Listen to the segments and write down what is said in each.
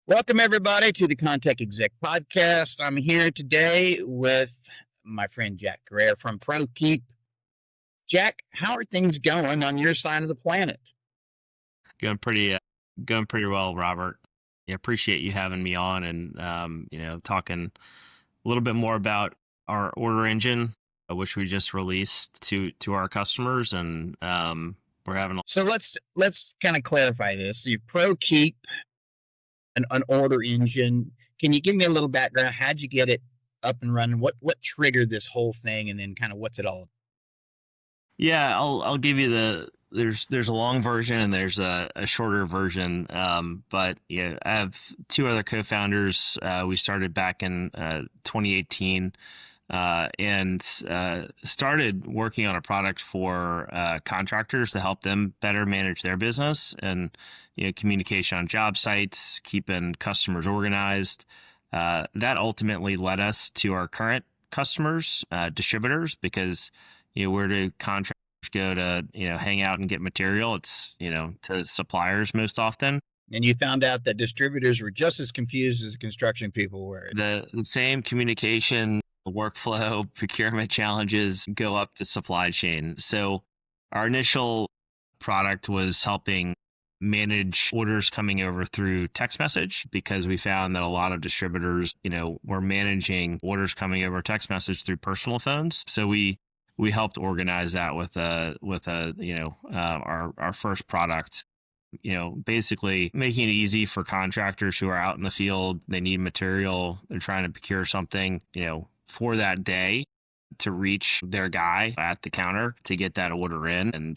Welcome, everybody, to the ConTech Exec Podcast. I'm here today with my friend Jack Carrere from Prokeep. Jack, how are things going on your side of the planet? Going pretty well, Robert. I appreciate you having me on and talking a little bit more about our order engine, which we just released to our customers, and we're having. So let's kind of clarify this. You Prokeep an order engine. Can you give me a little background? How'd you get it up and running? What triggered this whole thing, and then kind of what's it all about? Yeah, I'll give you there's a long version and there's a shorter version. But yeah, I have two other co-founders. We started back in 2018 and started working on a product for contractors to help them better manage their business and communication on job sites, keeping customers organized. That ultimately led us to our current customers, distributors, because where do contractors go to hang out and get material? It's to suppliers most often. And you found out that distributors were just as confused as construction people were. The same communication, workflow, procurement challenges go up the supply chain. So our initial product was helping manage orders coming over through text message, because we found that a lot of distributors, were managing orders coming over text message through personal phones. So we helped organize that with our first product, basically making it easy for contractors who are out in the field. They need material. They're trying to procure something, for that day, to reach their guy at the counter to get that order in and,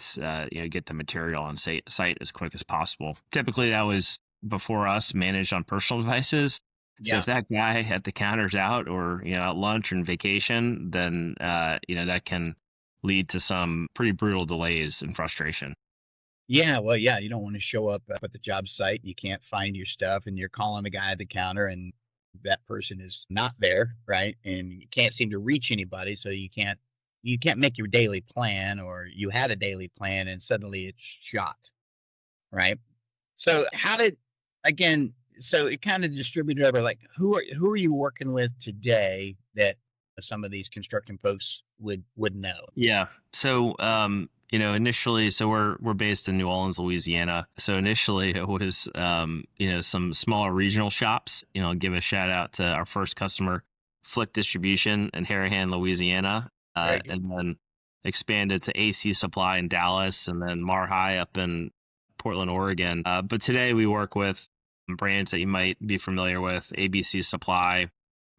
get the material on site as quick as possible. Typically that was before us managed on personal devices. So if that guy at the counter's out or, at lunch or on vacation, then, that can lead to some pretty brutal delays and frustration. Yeah, well, yeah, you don't want to show up at the job site. You can't find your stuff and you're calling the guy at the counter and that person is not there, right? And you can't seem to reach anybody. So you can't make your daily plan, or you had a daily plan and suddenly it's shot, right? So so it kind of distributed over, like, who are you working with today that some of these construction folks would know? Yeah. So, initially, so we're based in New Orleans, Louisiana. So initially it was, some smaller regional shops. I'll give a shout out to our first customer, Flick Distribution in Harahan, Louisiana, and then expanded to AC Supply in Dallas, and then Mar High up in Portland, Oregon. But today we work with brands that you might be familiar with: ABC Supply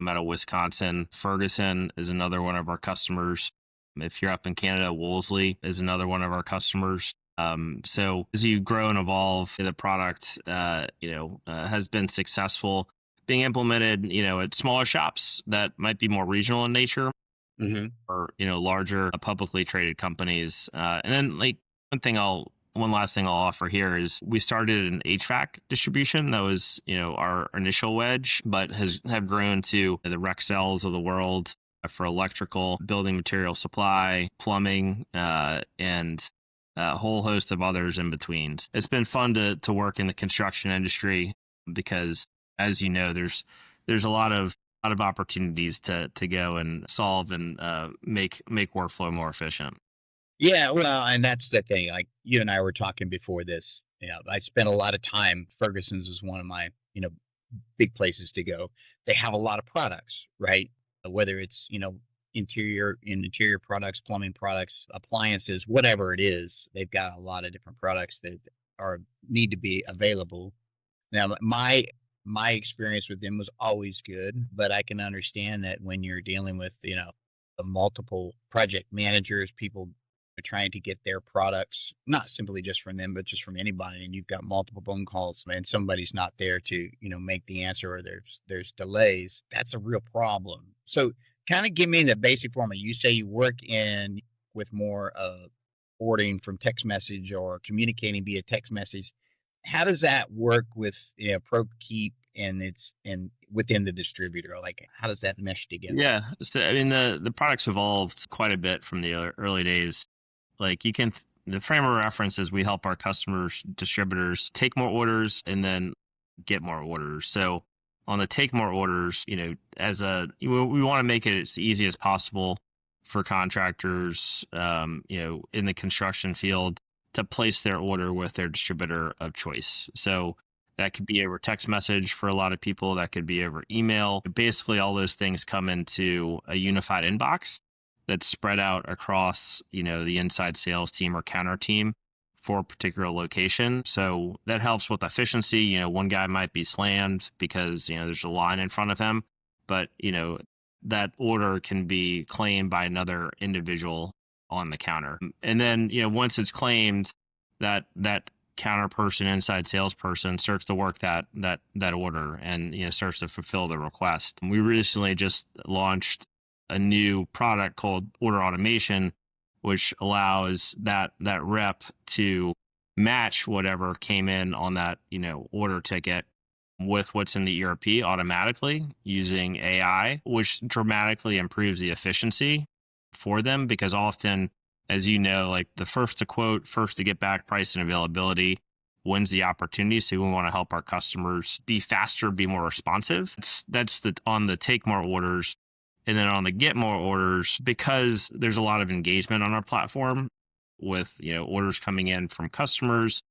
out of Wisconsin. Ferguson is another one of our customers. If you're up in Canada, Wolseley is another one of our customers. So as you grow and evolve, the product, has been successful being implemented, at smaller shops that might be more regional in nature, or, larger publicly traded companies. And then one last thing I'll offer here is we started an HVAC distribution. That was, our initial wedge, but have grown to the Rexels of the world for electrical, building material supply, plumbing, and a whole host of others in between. It's been fun to work in the construction industry because, as you know, there's a lot of opportunities to go and solve and make workflow more efficient. Yeah, well, and that's the thing. Like, you and I were talking before this. I spent a lot of time. Ferguson's was one of my, big places to go. They have a lot of products, right? Whether it's, interior products, plumbing products, appliances, whatever it is, they've got a lot of different products that need to be available. Now, my experience with them was always good, but I can understand that when you're dealing with, multiple project managers, people trying to get their products, not simply just from them, but just from anybody, and you've got multiple phone calls and somebody's not there to, make the answer, or there's delays, that's a real problem. So kind of give me the basic format. You say you work with more ordering from text message or communicating via text message. How does that work with Prokeep and within the distributor? Like, how does that mesh together? Yeah, so I mean the product's evolved quite a bit from the early days. Like, the frame of reference is we help our customers, distributors, take more orders and then get more orders. So on the take more orders, we want to make it as easy as possible for contractors, in the construction field to place their order with their distributor of choice. So that could be over text message for a lot of people. That could be over email. Basically, all those things come into a unified inbox that's spread out across, the inside sales team or counter team for a particular location. So that helps with efficiency. One guy might be slammed because, there's a line in front of him, but, that order can be claimed by another individual on the counter. And then, once it's claimed, that counter person, inside salesperson starts to work that order and, starts to fulfill the request. We recently just launched a new product called Order Automation, which allows that rep to match whatever came in on that, order ticket with what's in the ERP automatically using AI, which dramatically improves the efficiency for them, because often, as you know, like the first to quote, first to get back price and availability wins the opportunity. So we want to help our customers be faster, be more responsive. That's on the take more orders. And then on the get more orders, because there's a lot of engagement on our platform with, orders coming in from customers,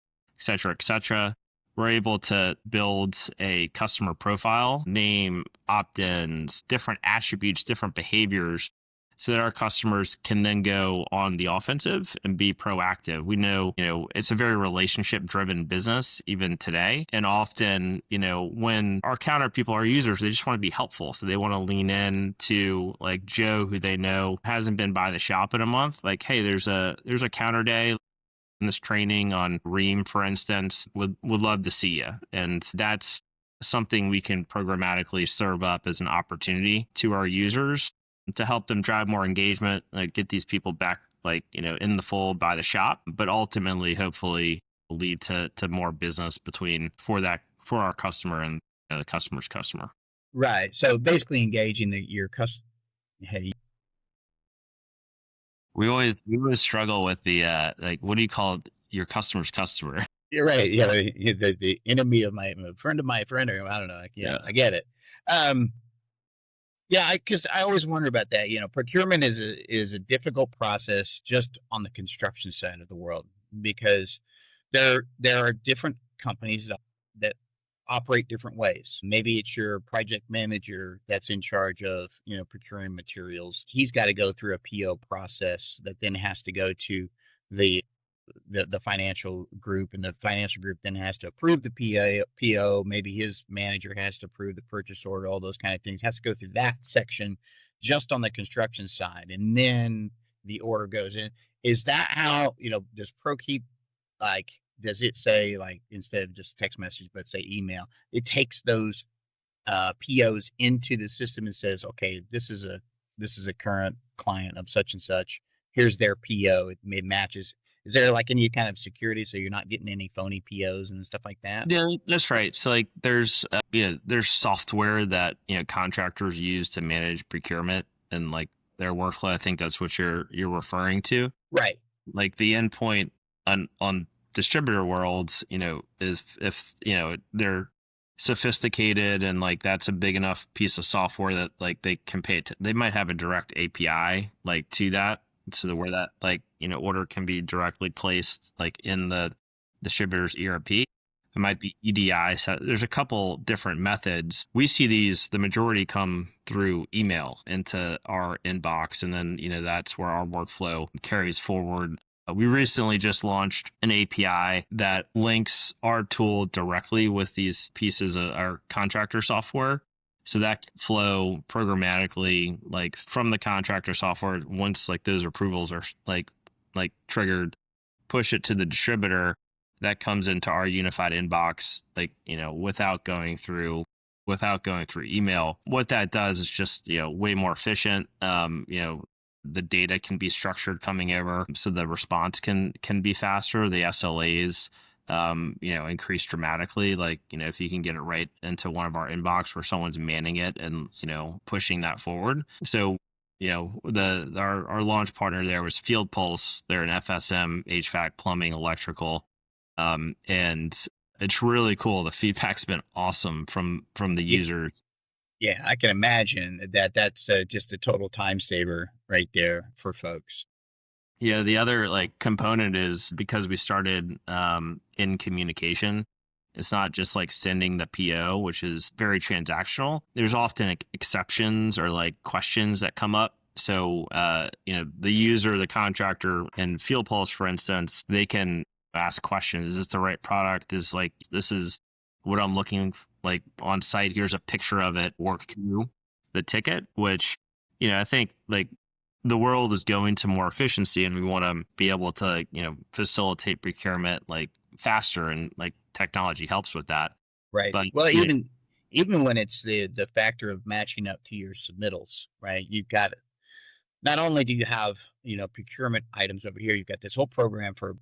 et cetera, we're able to build a customer profile, name, opt-ins, different attributes, different behaviors, so that our customers can then go on the offensive and be proactive. We know, it's a very relationship-driven business even today. And often, when our counter people are users, they just want to be helpful. So they want to lean in to like Joe, who they know hasn't been by the shop in a month. Like, hey, there's a counter day in this training on Ream, for instance, would love to see you. And that's something we can programmatically serve up as an opportunity to our users to help them drive more engagement, like get these people back, in the fold by the shop, but ultimately, hopefully lead to more business for our customer and the customer's customer. Right. So basically engaging your customer. Hey, We always struggle with the what do you call your customer's customer? you're right. Yeah. The enemy of my friend of my friend, or I don't know. Yeah. I get it. Yeah, because I always wonder about that. Procurement is a difficult process just on the construction side of the world, because there are different companies that operate different ways. Maybe it's your project manager that's in charge of procuring materials. He's got to go through a PO process that then has to go to the financial group, and the financial group then has to approve the PO. Maybe his manager has to approve the purchase order, all those kind of things. Has to go through that section just on the construction side, and then the order goes in. Is that how, does Prokeep, does it say, instead of just text message, but say email, it takes those POs into the system and says, okay, this is a current client of such and such. Here's their PO. It matches. Is there any kind of security so you're not getting any phony POs and stuff like that? Yeah, that's right. So there's software that contractors use to manage procurement and their workflow. I think that's what you're referring to. Right. Like the endpoint on distributor worlds, if they're sophisticated and that's a big enough piece of software that they can pay it. They might have a direct API to that. So where that order can be directly placed in the distributor's ERP. It might be EDI. So there's a couple different methods. We see the majority come through email into our inbox, and then that's where our workflow carries forward. We recently just launched an API that links our tool directly with these pieces of our contractor software. So that can flow programmatically, from the contractor software. Once those approvals are triggered, push it to the distributor. That comes into our unified inbox, without going through email. What that does is just way more efficient. The data can be structured coming over, so the response can be faster. The SLAs increase dramatically. If you can get it right into one of our inbox where someone's manning it and, pushing that forward. So, our launch partner there was Field Pulse. They're an FSM, HVAC, plumbing, electrical. And It's really cool. The feedback's been awesome from the Yeah, user. yeah, I can imagine that that's just a total time saver right there for folks. Yeah, the other like component is because we started in communication. It's not just like sending the PO, which is very transactional. There's often like, exceptions or like questions that come up. So, the user, the contractor, and Field Pulse, for instance, they can ask questions. Is this the right product? This is what I'm looking like on site. Here's a picture of it. Work through the ticket, which I think like the world is going to more efficiency, and we want to be able to facilitate procurement like faster, and like technology helps with that. Right. But Well, even when it's the factor of matching up to your submittals, right? You've got, not only do you have, procurement items over here, you've got this whole program for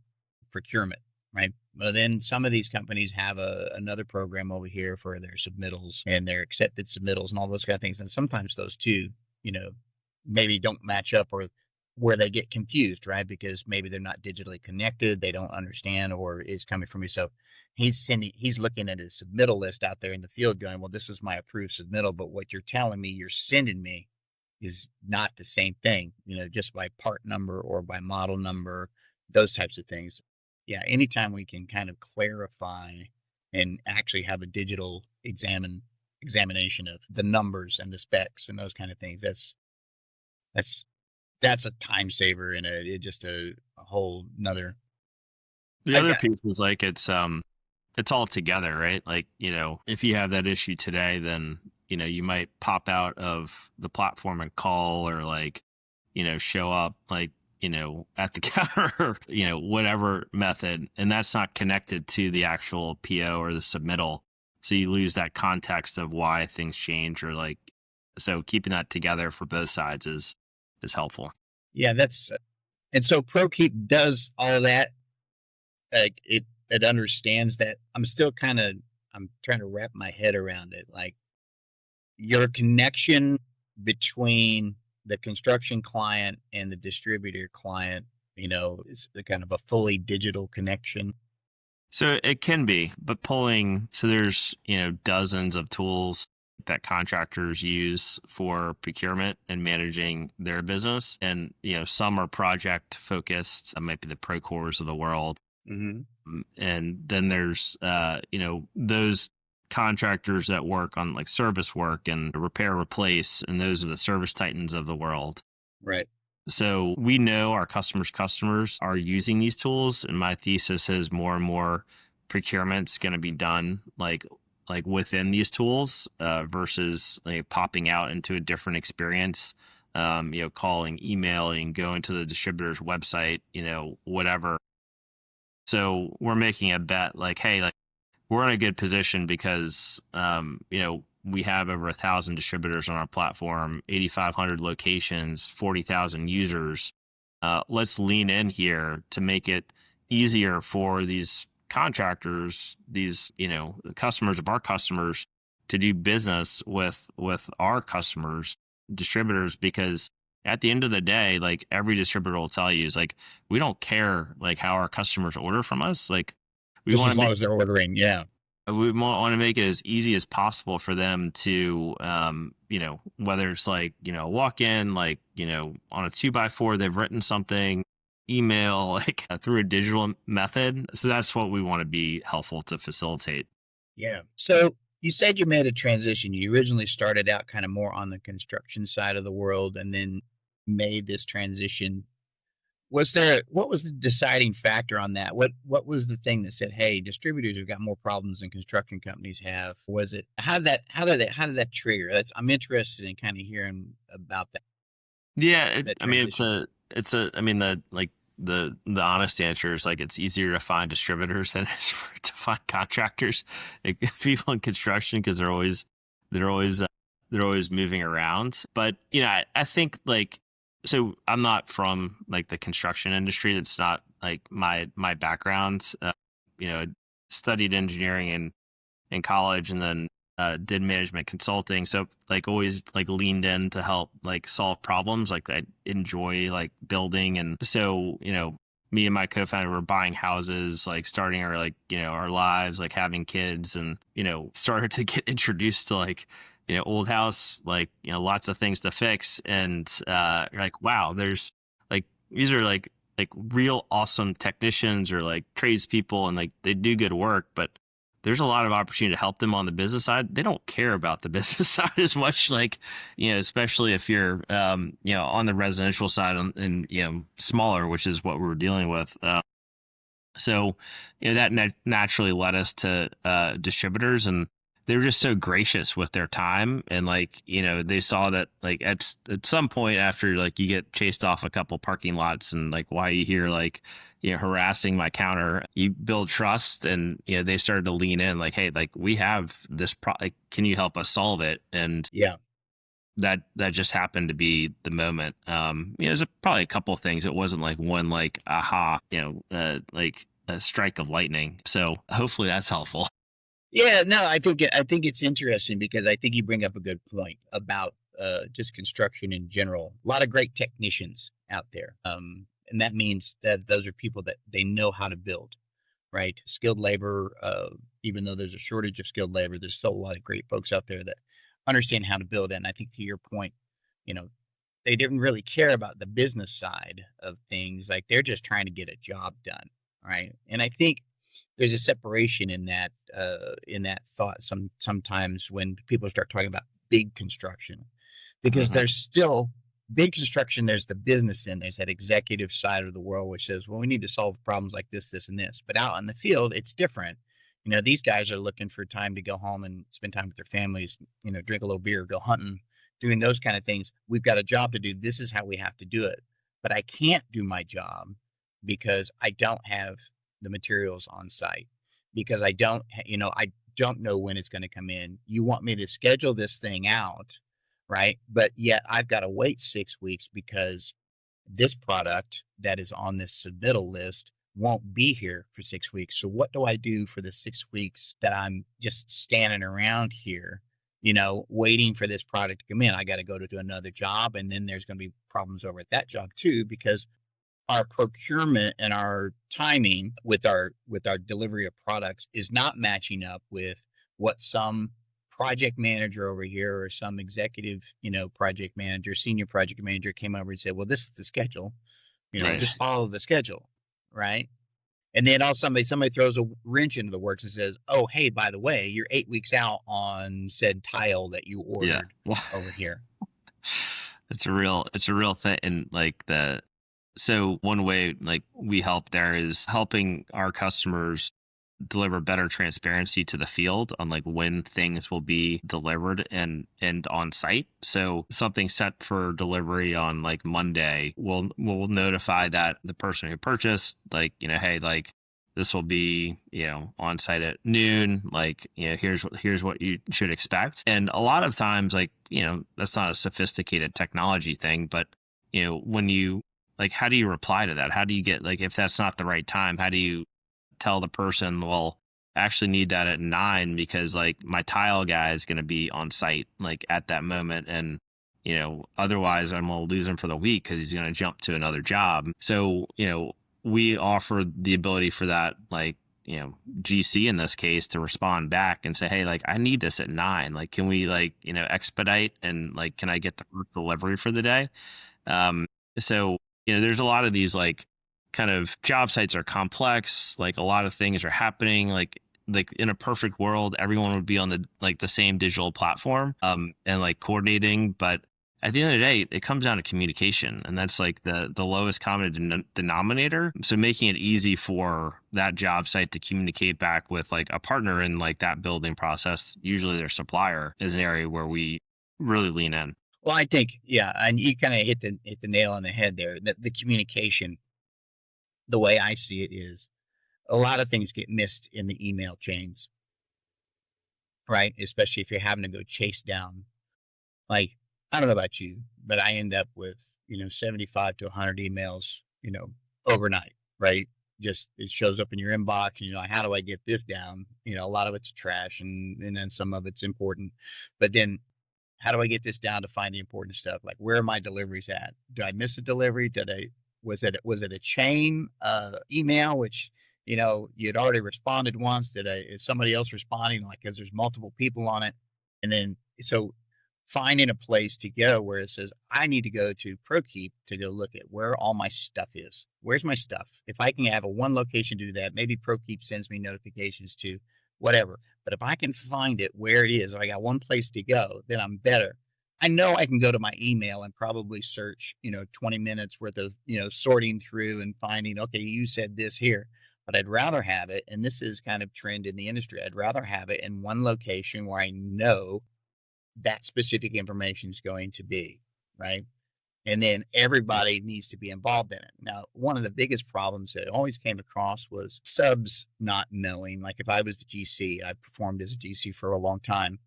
procurement, right? But then some of these companies have another program over here for their submittals and their accepted submittals and all those kind of things. And sometimes those two, you know, maybe don't match up, or where they get confused, right? Because maybe they're not digitally connected, they don't understand, or is coming from you. So he's looking at his submittal list out there in the field going, well, this is my approved submittal, but what you're telling me you're sending me is not the same thing, just by part number or by model number, those types of things. Yeah, anytime we can kind of clarify and actually have a digital examination of the numbers and the specs and those kind of things, that's that's a time saver and just a whole nother. the I other got piece is like it's all together, right? Like, if you have that issue today, then, you might pop out of the platform and call, or like, show up like, at the counter, or, whatever method. And that's not connected to the actual PO or the submittal. So you lose that context of why things change, or like, so keeping that together for both sides is helpful. yeah, that's and so Prokeep does all that. It understands that. I'm trying to wrap my head around it. Like, your connection between the construction client and the distributor client, is the kind of a fully digital connection. So it can be, but so there's, dozens of tools that contractors use for procurement and managing their business. And, some are project focused. That might be the Procores of the world. Mm-hmm. And then there's, those contractors that work on like service work and repair, replace, and those are the service titans of the world. Right. So we know our customers are using these tools, and my thesis is more and more procurement's going to be done like within these tools versus like popping out into a different experience. Calling, emailing, going to the distributor's website, whatever. So we're making a bet like, hey, like we're in a good position because we have over 1,000 distributors on our platform, 8,500 locations, 40,000 users. Let's lean in here to make it easier for these contractors, these, the customers of our customers, to do business with our customers, distributors, because at the end of the day, like every distributor will tell you is like, we don't care like how our customers order from us. Like we Just want as to long make as they're ordering. Yeah. we want to make it as easy as possible for them to, whether it's like, walk in, like, on a 2x4, they've written something, email, like through a digital method. So that's what we want to be helpful to facilitate. Yeah. So you said you made a transition. You originally started out kind of more on the construction side of the world and then made this transition. What was the deciding factor on that? What was the thing that said, hey, distributors have got more problems than construction companies have? Was it, how did that trigger? I'm interested in kind of hearing about that. Yeah. That I mean, transition. I mean, the honest answer is like, it's easier to find distributors than it is to find contractors, like, people in construction, because they're always, they're always moving around. But, I think like, so I'm not from like the construction industry. That's not like my background. Studied engineering in college, and then did management consulting. So like always like leaned in to help like solve problems. Like I enjoy like building, and so me and my co-founder were buying houses, like starting our like, our lives, like having kids, and, started to get introduced to like, old house, like, lots of things to fix. And you're like, wow, there's like, these are like real awesome technicians or like tradespeople, and like they do good work, but there's a lot of opportunity to help them on the business side. They don't care about the business side as much, like, especially if you're, on the residential side and, smaller, which is what we're dealing with. So, that naturally led us to distributors, and they were just so gracious with their time. And like, they saw that like at some point after like you get chased off a couple parking lots and like, why are you here? Like, harassing my counter, you build trust, and, they started to lean in like, hey, like we have this like, can you help us solve it? And Yeah. that just happened to be the moment. There's probably a couple of things. It wasn't like one, like, aha, like a strike of lightning. So hopefully that's helpful. Yeah, no, I think it's interesting because I think you bring up a good point about just construction in general. A lot of great technicians out there, and that means that those are people that they know how to build, right? Skilled labor. Even though there's a shortage of skilled labor, there's still a lot of great folks out there that understand how to build. And I think to your point, they didn't really care about the business side of things. Like they're just trying to get a job done, right? And I think there's a separation in that thought sometimes when people start talking about big construction, because there's still big construction. There's the business end. There's that executive side of the world which says, well, we need to solve problems like this, this, and this. But out in the field, it's different. These guys are looking for time to go home and spend time with their families. Drink a little beer, go hunting, doing those kind of things. We've got a job to do. This is how we have to do it. But I can't do my job because I don't have the materials on site, because I don't know when it's going to come in. You want me to schedule this thing out, right? But yet I've got to wait 6 weeks because this product that is on this submittal list won't be here for 6 weeks. So what do I do for the 6 weeks that I'm just standing around here, waiting for this product to come in? I got to go to another job, and then there's going to be problems over at that job too, because our procurement and our timing with our delivery of products is not matching up with what some project manager over here or some executive, project manager, senior project manager came over and said, well, this is the schedule, Right. just follow the schedule. Right. And then all somebody throws a wrench into the works and says, oh, hey, by the way, you're 8 weeks out on said tile that you ordered over here. It's a real thing. And like so one way like we help there is helping our customers deliver better transparency to the field on like when things will be delivered and on site. So something set for delivery on like Monday, we'll notify that the person who purchased, like, hey, like this will be, on site at noon. Like, here's what you should expect. And a lot of times, like, that's not a sophisticated technology thing, but when you like, how do you reply to that? How do you get, like, if that's not the right time, how do you tell the person, well, I actually need that at 9 because like my tile guy is going to be on site like at that moment. And, otherwise I'm going to lose him for the week because he's going to jump to another job. So, we offer the ability for that, like, GC in this case to respond back and say, hey, like, I need this at 9. Like, can we like, expedite and like, can I get the delivery for the day? So, there's a lot of these like kind of job sites are complex. Like a lot of things are happening. Like in a perfect world, everyone would be on the same digital platform, and like coordinating. But at the end of the day, it comes down to communication, and that's like the lowest common denominator. So making it easy for that job site to communicate back with like a partner in like that building process, usually their supplier, is an area where we really lean in. Well, I think, yeah, and you kind of hit the nail on the head there. That the communication, the way I see it is, a lot of things get missed in the email chains, right? Especially if you're having to go chase down. Like, I don't know about you, but I end up with 75 to 100 emails, overnight, right? Just it shows up in your inbox, and you're like, how do I get this down? A lot of it's trash, and then some of it's important, but then, how do I get this down to find the important stuff? Like, where are my deliveries at? Do I miss a delivery? Was it a chain email, which, you'd already responded once? Is somebody else responding, like, because there's multiple people on it? And then, so finding a place to go where it says, I need to go to Prokeep to go look at where all my stuff is. Where's my stuff? If I can have a one location to do that, maybe Prokeep sends me notifications to whatever. But if I can find it where it is, if I got one place to go, then I'm better. I know I can go to my email and probably search, 20 minutes worth of, sorting through and finding, okay, you said this here. But I'd rather have it, and this is kind of trend in the industry, I'd rather have it in one location where I know that specific information is going to be, right? And then everybody needs to be involved in it. Now, one of the biggest problems that I always came across was subs not knowing. Like, if I was the GC, I performed as a GC for a long time,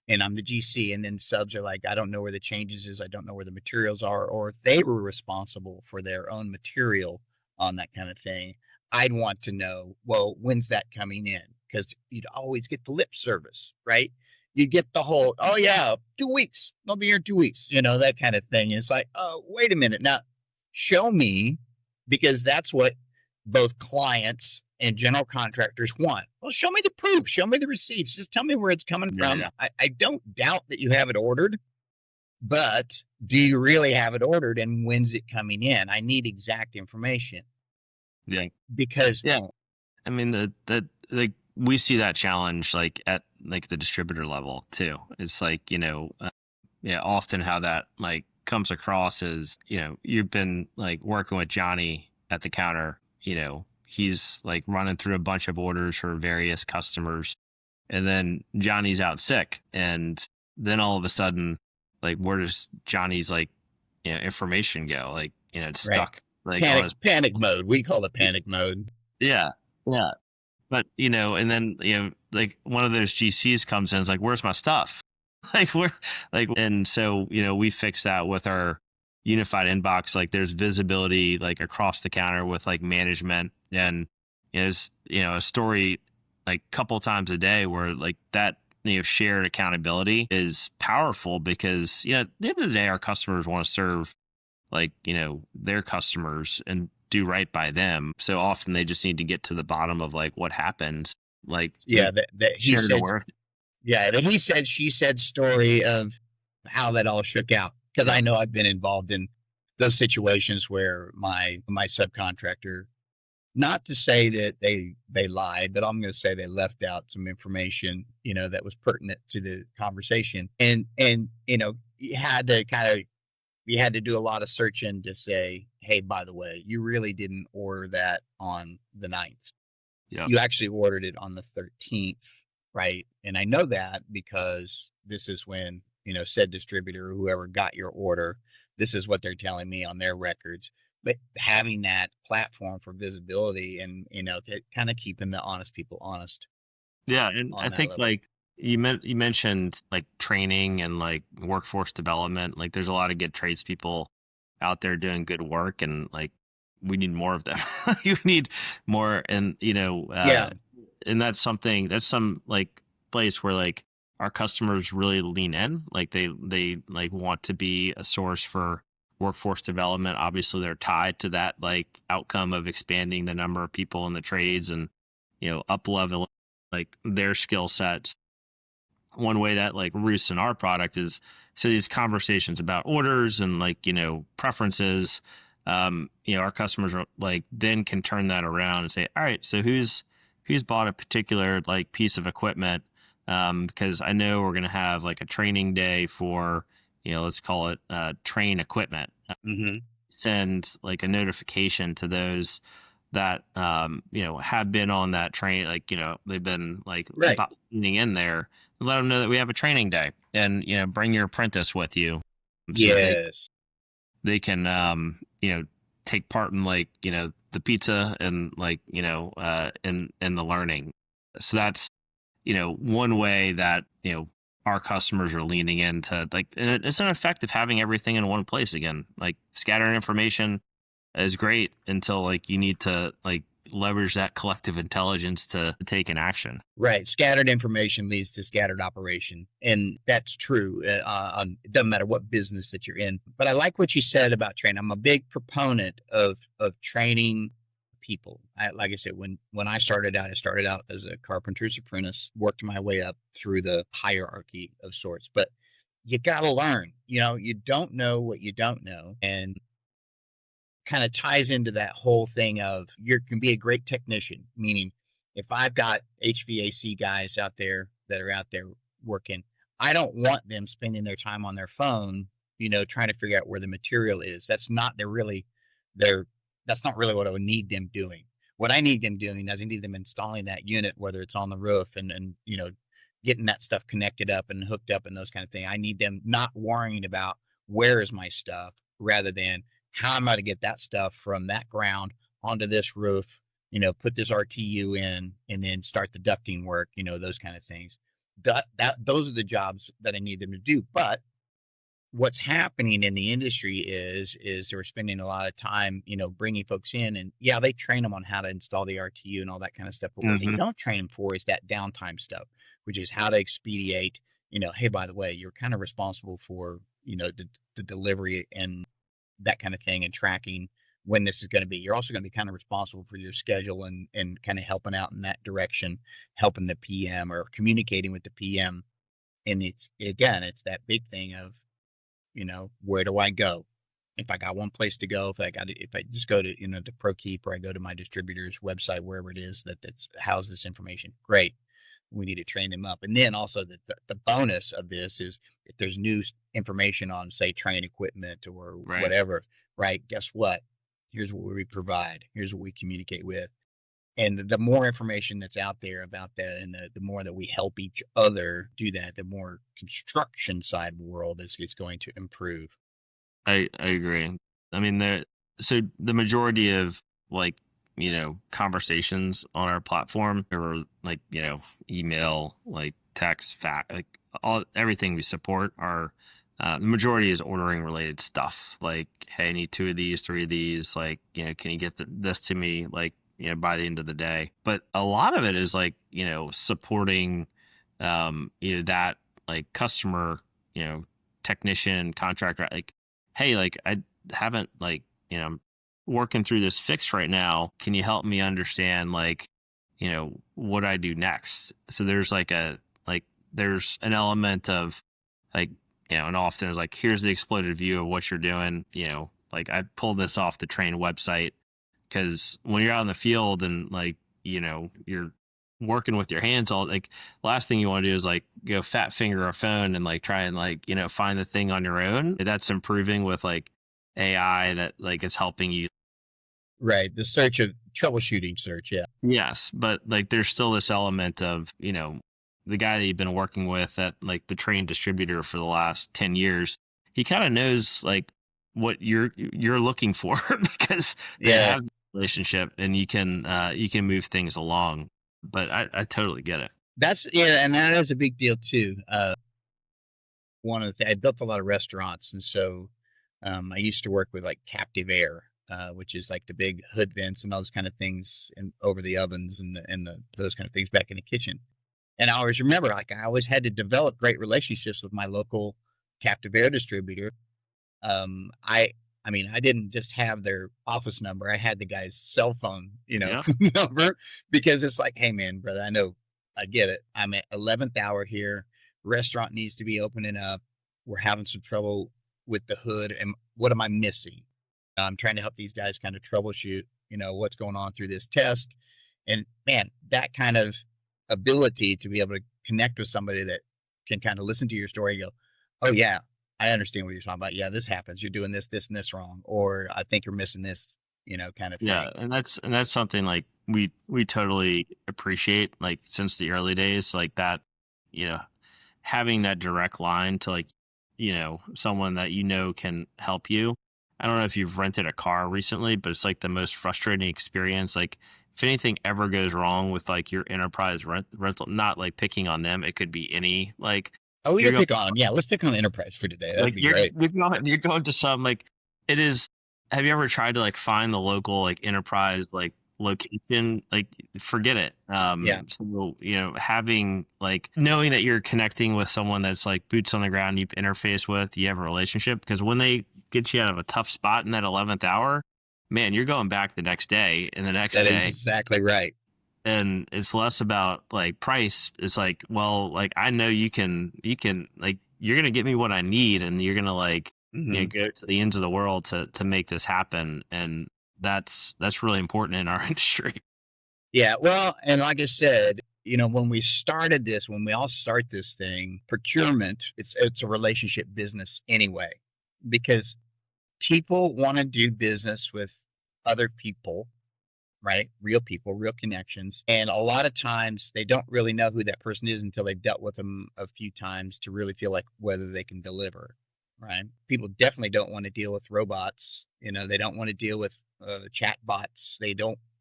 and I'm the GC, and then subs are like, I don't know where the changes is, I don't know where the materials are, or if they were responsible for their own material on that kind of thing, I'd want to know, well, when's that coming in? Because you'd always get the lip service, right? You get the whole, oh yeah, 2 weeks, I'll be here 2 weeks, that kind of thing. It's like, oh, wait a minute. Now, show me, because that's what both clients and general contractors want. Well, show me the proof, show me the receipts, just tell me where it's coming from. Yeah. I don't doubt that you have it ordered, but do you really have it ordered, and when's it coming in? I need exact information. Yeah. Because I mean, we see that challenge like at like the distributor level too. It's like, often how that like comes across is, you've been like working with Johnny at the counter, he's like running through a bunch of orders for various customers, and then Johnny's out sick. And then all of a sudden, like, where does Johnny's like, information go? Like, it's stuck. Like panic mode. We call it panic mode. Yeah. Yeah. But, and then, like one of those GCs comes in, it's like, where's my stuff? And so, we fix that with our unified inbox. Like, there's visibility, like, across the counter with like management, and there's, a story like a couple times a day where like that, shared accountability is powerful, because, at the end of the day, our customers want to serve like, their customers and do right by them. So often they just need to get to the bottom of like what happened. Like, that he said, the he said, she said story of how that all shook out. Because I know I've been involved in those situations where my subcontractor, not to say that they lied, but I'm going to say they left out some information, that was pertinent to the conversation. And you had to do a lot of searching to say, hey, by the way, you really didn't order that on the 9th. Yeah. You actually ordered it on the 13th, right? And I know that because this is when, said distributor or whoever got your order, this is what they're telling me on their records. But having that platform for visibility and, kind of keeping the honest people honest. Yeah. And I think level. Like, you mentioned like training and like workforce development. Like, there's a lot of good tradespeople out there doing good work, and like we need more of them. You need more, and and that's some like place where like our customers really lean in. Like they like want to be a source for workforce development. Obviously, they're tied to that like outcome of expanding the number of people in the trades and up level like their skill sets. One way that like roosts in our product is, so these conversations about orders and like, preferences, our customers are like, then can turn that around and say, all right, so who's bought a particular like piece of equipment? Because I know we're going to have like a training day for, let's call it train equipment. Mm-hmm. Send like a notification to those that, have been on that train, like, they've been like leaning in there. Let them know that we have a training day, and bring your apprentice with you. So yes, they can take part in like the pizza and like in the learning. So that's one way that our customers are leaning into, like, and it's an effect of having everything in one place again. Like, scattering information is great until like you need to like leverage that collective intelligence to take an action. Right. Scattered information leads to scattered operation. And that's true. It doesn't matter what business that you're in. But I like what you said about training. I'm a big proponent of training people. Like I said, when I started out as a carpenter's apprentice, worked my way up through the hierarchy of sorts. But you got to learn. You don't know what you don't know. And kind of ties into that whole thing of you can be a great technician, meaning if I've got HVAC guys out there that are out there working, I don't want them spending their time on their phone, trying to figure out where the material is. That's not that's not really what I would need them doing. What I need them doing is I need them installing that unit, whether it's on the roof and getting that stuff connected up and hooked up and those kind of things. I need them not worrying about where is my stuff rather than how am I to get that stuff from that ground onto this roof, put this RTU in and then start the ducting work, those kind of things. Those are the jobs that I need them to do. But what's happening in the industry is they're spending a lot of time, bringing folks in and they train them on how to install the RTU and all that kind of stuff. But what they don't train them for is that downtime stuff, which is how to expedite, hey, by the way, you're kind of responsible for, the delivery and that kind of thing and tracking when this is going to be. You're also going to be kind of responsible for your schedule and kind of helping out in that direction, helping the PM or communicating with the PM. And it's that big thing of, where do I go? If I got one place to go, if I just go to, to Prokeep or I go to my distributor's website, wherever it is that's housed this information, great. We need to train them up. And then also the bonus of this is if there's new information on, say, train equipment or whatever, right? Guess what? Here's what we provide. Here's what we communicate with. And the more information that's out there about that and the more that we help each other do that, the more construction side world is going to improve. I agree. I mean, so the majority of conversations on our platform or email, text, everything we support are the majority is ordering related stuff. Like, hey, I need 2 of these, 3 of these. Can you get this to me? By the end of the day. But a lot of it is supporting that customer, technician, contractor. Hey, I haven't I'm working through this fix right now. Can you help me understand what I do next? So there's there's an element of and often it's here's the exploded view of what you're doing. I pulled this off the Train website because when you're out in the field and you're working with your hands all last thing you want to do is go fat finger a phone and try and find the thing on your own. That's improving with AI that is helping you. Right. The search of troubleshooting search. Yeah. Yes. But there's still this element of, the guy that you've been working with at the Train distributor for the last 10 years, he kind of knows what you're looking for because they have a relationship and you can move things along. But I totally get it. And that is a big deal too. One of the things, I built a lot of restaurants, and so I used to work with captive air, which is the big hood vents and those kind of things, and over the ovens and those kind of things back in the kitchen. And I always remember, I always had to develop great relationships with my local captive air distributor. I mean, I didn't just have their office number. I had the guy's cell phone, number, because it's hey, man, brother, I get it. I'm at 11th hour here. Restaurant needs to be opening up. We're having some trouble with the hood. And what am I missing? I'm trying to help these guys kind of troubleshoot, what's going on through this test. And man, that kind of ability to be able to connect with somebody that can kind of listen to your story and go, oh yeah, I understand what you're talking about. Yeah, this happens. You're doing this, this, and this wrong. Or I think you're missing this, kind of thing. Yeah. And that's something we totally appreciate, since the early days, that, having that direct line to someone that can help you. I don't know if you've rented a car recently, but it's the most frustrating experience. If anything ever goes wrong with your enterprise rental, not picking on them, it could be any oh, we can pick on them. Yeah, let's pick on enterprise for today. That'd be great. You're going to some it is. Have you ever tried to find the local enterprise location, like forget it. Yeah, So, having like knowing that you're connecting with someone that's like boots on the ground, you've interfaced with, you have a relationship, because when they get you out of a tough spot in that 11th hour, man, you're going back the next day and the next that is day. exactly right. And it's less about like price. It's like, well, like I know you can like you're gonna get me what I need, and you're gonna like Hmm. go to the ends of the world to make this happen. And that's really important in our industry. Yeah, well, and like I said, when we started this, when we all start this thing, procurement, it's a relationship business anyway, because people want to do business with other people, right? Real people, real connections. And a lot of times they don't really know who that person is until they've dealt with them a few times to really feel like whether they can deliver, right? People definitely don't want to deal with robots. They don't want to deal with chat bots.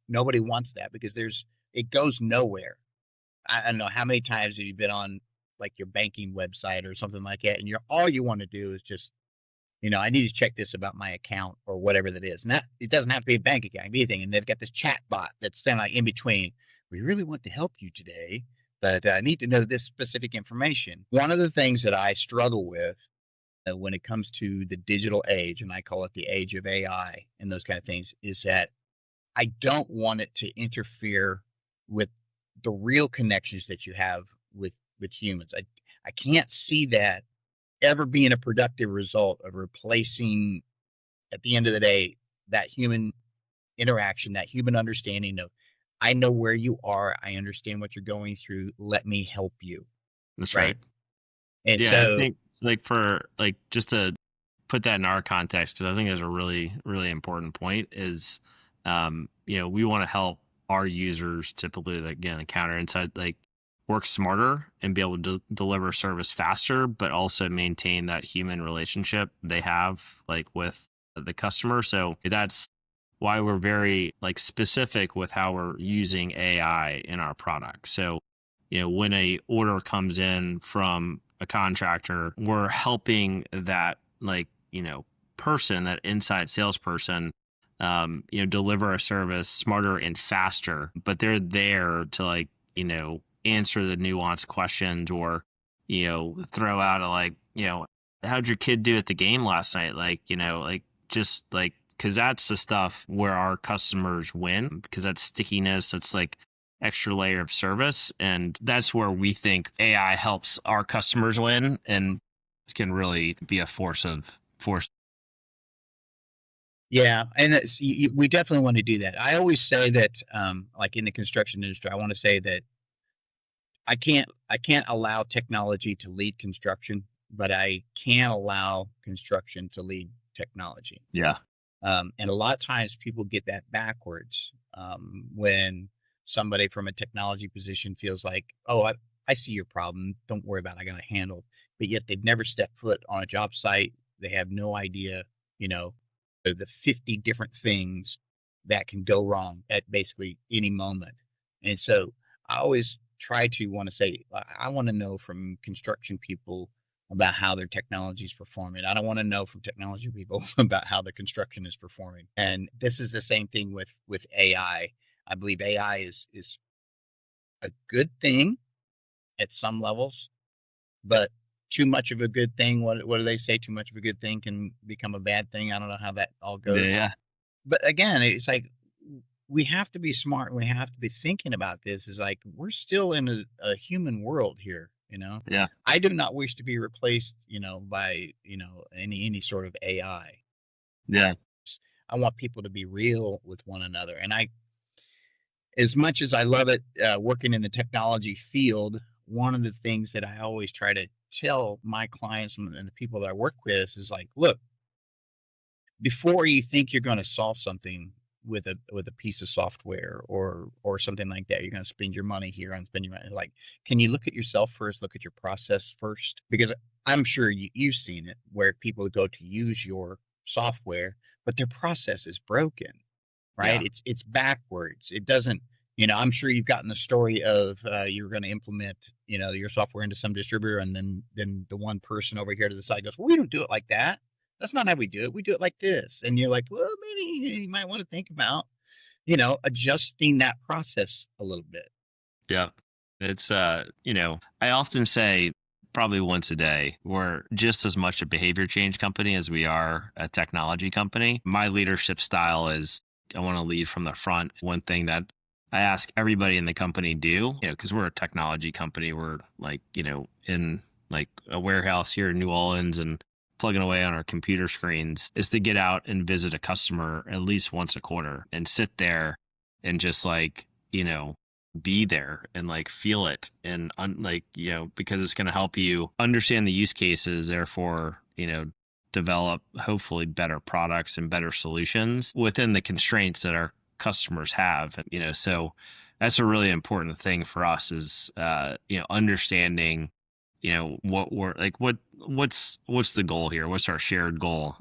Nobody wants that because it goes nowhere. I don't know how many times have you been on like your banking website or something like that, and all you want to do is just I need to check this about my account or whatever that is. And it doesn't have to be a bank account, it can be anything. And they've got this chat bot that's standing like in between. We really want to help you today, but I need to know this specific information. One of the things that I struggle with when it comes to the digital age, and I call it the age of AI and those kind of things, is that I don't want it to interfere with the real connections that you have with humans. I can't see that ever being a productive result of replacing, at the end of the day, that human interaction, that human understanding of, I know where you are, I understand what you're going through, let me help you, That's right? right. And Yeah, I so, think like for like just to put that in our context, because I think that's a really really important point. Is we want to help our users typically, like, again, counter inside, like work smarter and be able to deliver service faster, but also maintain that human relationship they have like with the customer. So that's why we're very like specific with how we're using AI in our product. So when a order comes in from a contractor, we're helping that like person, that inside salesperson, deliver a service smarter and faster. But they're there to like answer the nuanced questions, or throw out a like how'd your kid do at the game last night, like like just like, because that's the stuff where our customers win, because that's stickiness, it's like extra layer of service, and that's where we think AI helps our customers win and can really be a force. yeah, and we definitely want to do that. I always say that, like in the construction industry, I want to say that I can't allow technology to lead construction, but I can allow construction to lead technology. Yeah. And a lot of times people get that backwards, when somebody from a technology position feels like, oh, I see your problem. Don't worry about it. I got to handle. But yet they've never stepped foot on a job site. They have no idea, the 50 different things that can go wrong at basically any moment. And so I always try to want to say, I want to know from construction people about how their technology is performing. I don't want to know from technology people about how the construction is performing. And this is the same thing with AI. I believe AI is a good thing at some levels, but too much of a good thing. What do they say? Too much of a good thing can become a bad thing. I don't know how that all goes. Yeah. But again, it's like we have to be smart. We have to be thinking about this. Is like we're still in a human world here. Yeah. I do not wish to be replaced, by any sort of AI. Yeah. I want people to be real with one another, and as much as I love it, working in the technology field, one of the things that I always try to tell my clients and the people that I work with is like, look, before you think you're going to solve something with a piece of software or something like that, you're going to spend your money here and spend your money. Like, can you look at yourself first? Look at your process first, because I'm sure you've seen it where people go to use your software, but their process is broken, right? Yeah. It's backwards. It doesn't. I'm sure you've gotten the story of you're going to implement your software into some distributor, and then the one person over here to the side goes, well, we don't do it like that. That's not how we do it. We do it like this. And you're like, well, maybe you might want to think about, adjusting that process a little bit. Yeah. It's, I often say probably once a day, we're just as much a behavior change company as we are a technology company. My leadership style is I want to lead from the front. One thing that I ask everybody in the company do, because we're a technology company, we're like, in like a warehouse here in New Orleans and plugging away on our computer screens, is to get out and visit a customer at least once a quarter and sit there and just like, be there and like feel it and because it's going to help you understand the use cases, therefore develop hopefully better products and better solutions within the constraints that our customers have. So that's a really important thing for us is understanding what we're like, what's the goal here, what's our shared goal,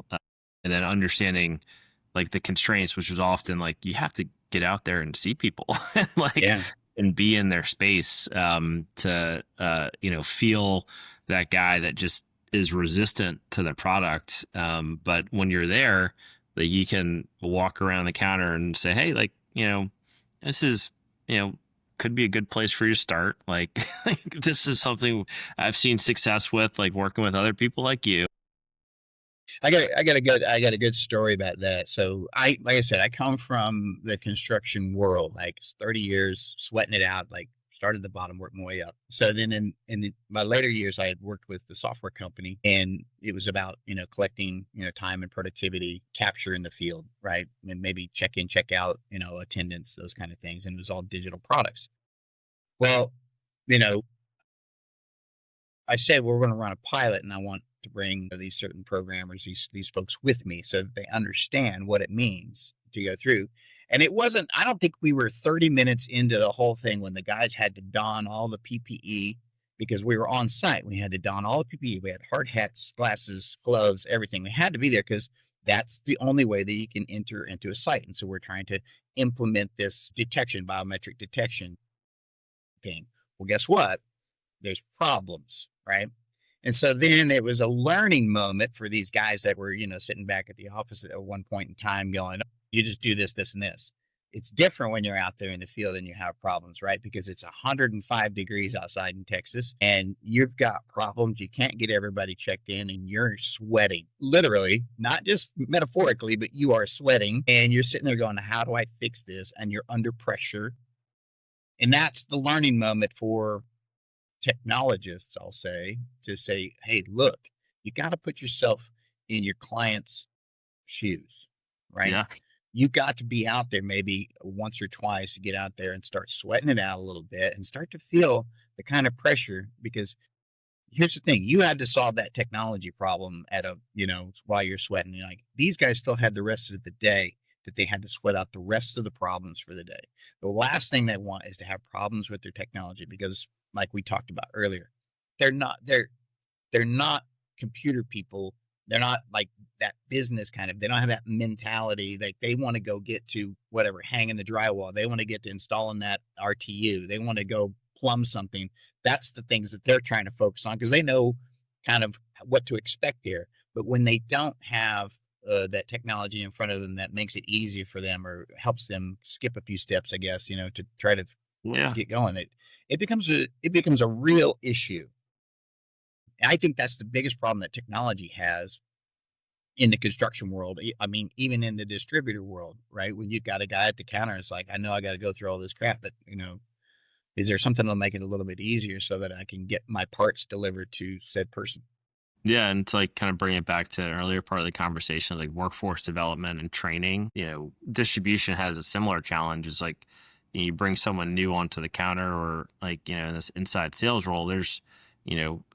and then understanding like the constraints, which is often like you have to get out there and see people Yeah. and be in their space to feel that guy that just is resistant to the product. But when you're there, like you can walk around the counter and say, hey, like, this is, could be a good place for you to start. Like, this is something I've seen success with, like working with other people like you. I got a good story about that. So like I said, I come from the construction world, like 30 years sweating it out, like started at the bottom, worked my way up. So then in my later years, I had worked with the software company, and it was about, collecting, time and productivity capture in the field, right? And maybe check in, check out, attendance, those kind of things. And it was all digital products. Well, I said, we're going to run a pilot, and I want to bring these certain programmers, these folks with me, so that they understand what it means to go through. And it wasn't, I don't think we were 30 minutes into the whole thing when the guys had to don all the PPE, because we were on site. We had to don all the PPE. We had hard hats, glasses, gloves, everything. We had to be there because that's the only way that you can enter into a site. And so we're trying to implement this biometric detection thing. Well, guess what? There's problems, right? And so then it was a learning moment for these guys that were, sitting back at the office at one point in time going, you just do this, this, and this. It's different when you're out there in the field and you have problems, right? Because it's 105 degrees outside in Texas and you've got problems. You can't get everybody checked in and you're sweating, literally, not just metaphorically, but you are sweating and you're sitting there going, how do I fix this? And you're under pressure. And that's the learning moment for technologists, I'll say, to say, hey, look, you got to put yourself in your client's shoes, right? Yeah. You got to be out there maybe once or twice to get out there and start sweating it out a little bit and start to feel the kind of pressure. Because here's the thing, you had to solve that technology problem while you're sweating. You're like, these guys still had the rest of the day that they had to sweat out the rest of the problems for the day. The last thing they want is to have problems with their technology, because like we talked about earlier, they're not computer people. They're not like that business kind of, they don't have that mentality. Like they want to go get to whatever, hanging the drywall. They want to get to installing that RTU. They want to go plumb something. That's the things that they're trying to focus on because they know kind of what to expect there. But when they don't have that technology in front of them that makes it easier for them or helps them skip a few steps, I guess, to try to get going, it becomes a real issue. And I think that's the biggest problem that technology has in the construction world. I mean, even in the distributor world, right? When you've got a guy at the counter, it's like, I know I got to go through all this crap, but is there something that'll make it a little bit easier so that I can get my parts delivered to said person? Yeah, and to like kind of bring it back to an earlier part of the conversation, like workforce development and training, distribution has a similar challenge. It's like you bring someone new onto the counter or like, in this inside sales role, there's,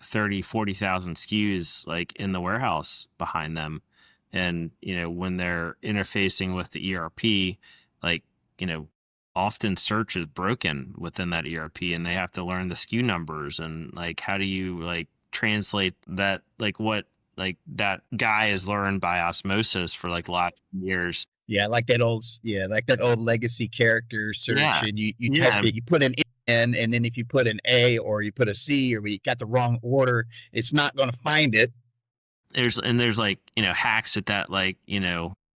30, 40,000 SKUs like in the warehouse behind them. And, when they're interfacing with the ERP, like, often search is broken within that ERP and they have to learn the SKU numbers and like, how do you like translate that, like what like that guy has learned by osmosis for like the last years. Yeah, like that old legacy character search, Yeah. and you type it, you put an N, and then if you put an A or you put a C or you got the wrong order, it's not going to find it. There's like, hacks at that, like,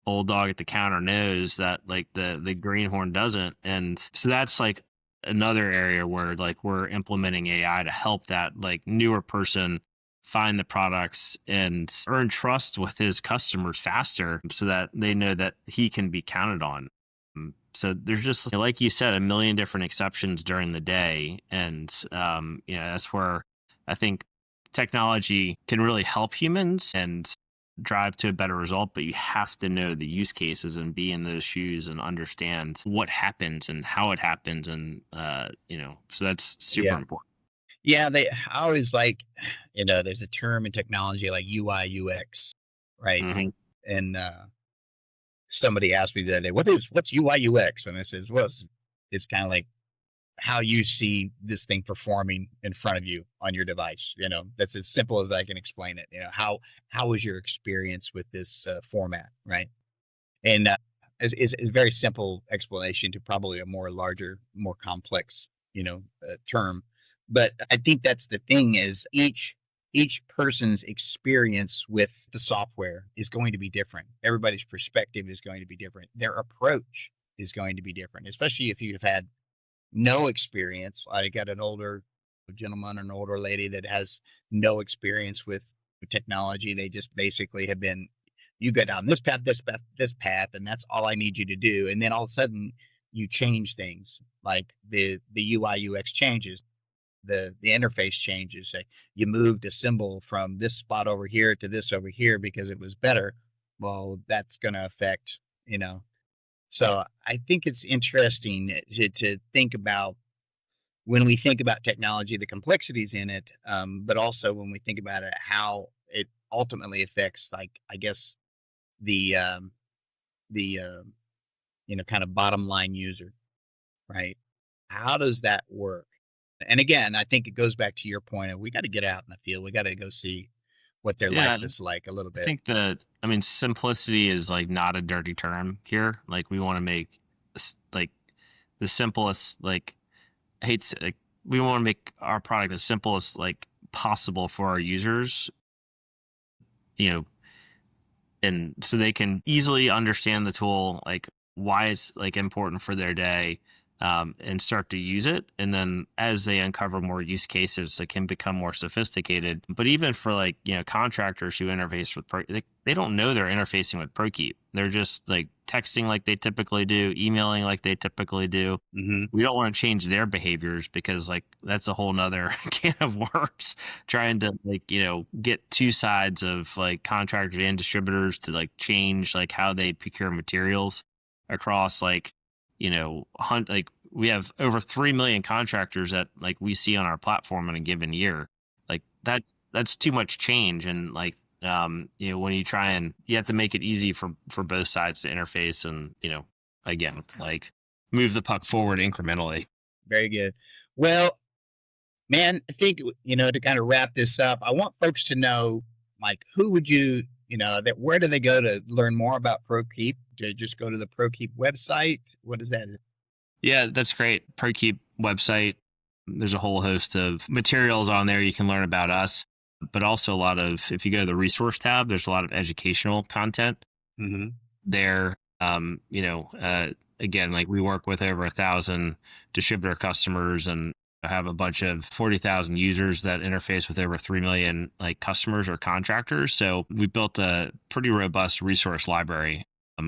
old dog at the counter knows that like the greenhorn doesn't. And so that's like another area where like we're implementing AI to help that like newer person find the products and earn trust with his customers faster so that they know that he can be counted on. So there's just, like you said, a million different exceptions during the day. And, that's where I think technology can really help humans and drive to a better result, but you have to know the use cases and be in those shoes and understand what happens and how it happens. And, so that's super Yeah. important. Yeah. I always like, there's a term in technology like UI, UX, right? Mm-hmm. And somebody asked me the other day, what's UI, UX? And I says, well, it's kind of like how you see this thing performing in front of you on your device. That's as simple as I can explain it. How was your experience with this format, right? And is a very simple explanation to probably a more larger, more complex, term. But I think that's the thing is each person's experience with the software is going to be different. Everybody's perspective is going to be different. Their approach is going to be different, especially if you've had no experience. I got an older gentleman or an older lady that has no experience with technology. They just basically have been, you go down this path, this path, and that's all I need you to do. And then all of a sudden you change things like the UI UX changes, the interface changes. Like you moved a symbol from this spot over here to this over here because it was better. Well, that's going to affect, So I think it's interesting to think about when we think about technology, the complexities in it, but also when we think about it, how it ultimately affects, like, I guess, the kind of bottom line user, right? How does that work? And again, I think it goes back to your point of we got to get out in the field. We got to go see what their Yeah. life is like a little I bit. think simplicity is like not a dirty term here. Like we want to make like the simplest, like I hate to, like we want to make our product as simple as like possible for our users, and so they can easily understand the tool, like why it's like important for their day, and start to use it. And then as they uncover more use cases, it can become more sophisticated. But even for like, contractors who interface with they don't know they're interfacing with Prokeep. They're just like texting like they typically do, emailing like they typically do. Mm-hmm. We don't want to change their behaviors because like that's a whole nother can of worms, trying to like, get two sides of like contractors and distributors to like change like how they procure materials across like, like we have over 3 million contractors that like we see on our platform in a given year. Like that's too much change. And like, when you try and you have to make it easy for both sides to interface and, again, like move the puck forward incrementally. Very good. Well, man, I think, to kind of wrap this up, I want folks to know, like, who would you, where do they go to learn more about Prokeep? To just go to the Prokeep website? What is that? Yeah, that's great. Prokeep website. There's a whole host of materials on there you can learn about us, but also a lot of, if you go to the resource tab, there's a lot of educational content there. Again, like we work with over 1,000 distributor customers and have a bunch of 40,000 users that interface with over 3 million like customers or contractors. So we built a pretty robust resource library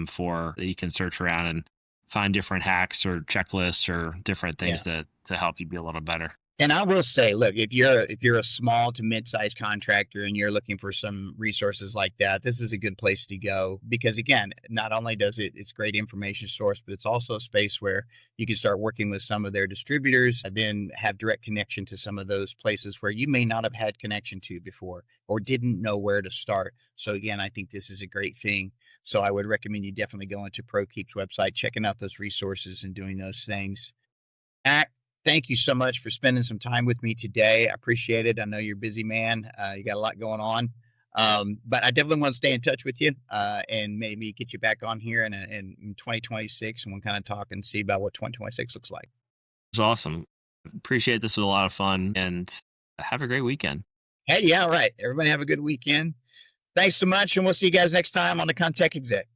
for that you can search around and find different hacks or checklists or different things to help you be a little better. And I will say, look, if you're a small to mid-sized contractor and you're looking for some resources like that, this is a good place to go because, again, not only does it's great information source, but it's also a space where you can start working with some of their distributors and then have direct connection to some of those places where you may not have had connection to before or didn't know where to start. So again, I think this is a great thing. So I would recommend you definitely going to Prokeep's website, checking out those resources and doing those things. Thank you so much for spending some time with me today. I appreciate it. I know you're a busy man. You got a lot going on. But I definitely want to stay in touch with you and maybe get you back on here in 2026 and we'll kind of talk and see about what 2026 looks like. It's awesome. Appreciate this. Was a lot of fun and have a great weekend. Hey, yeah, all right. Everybody have a good weekend. Thanks so much. And we'll see you guys next time on the ConTech Exec.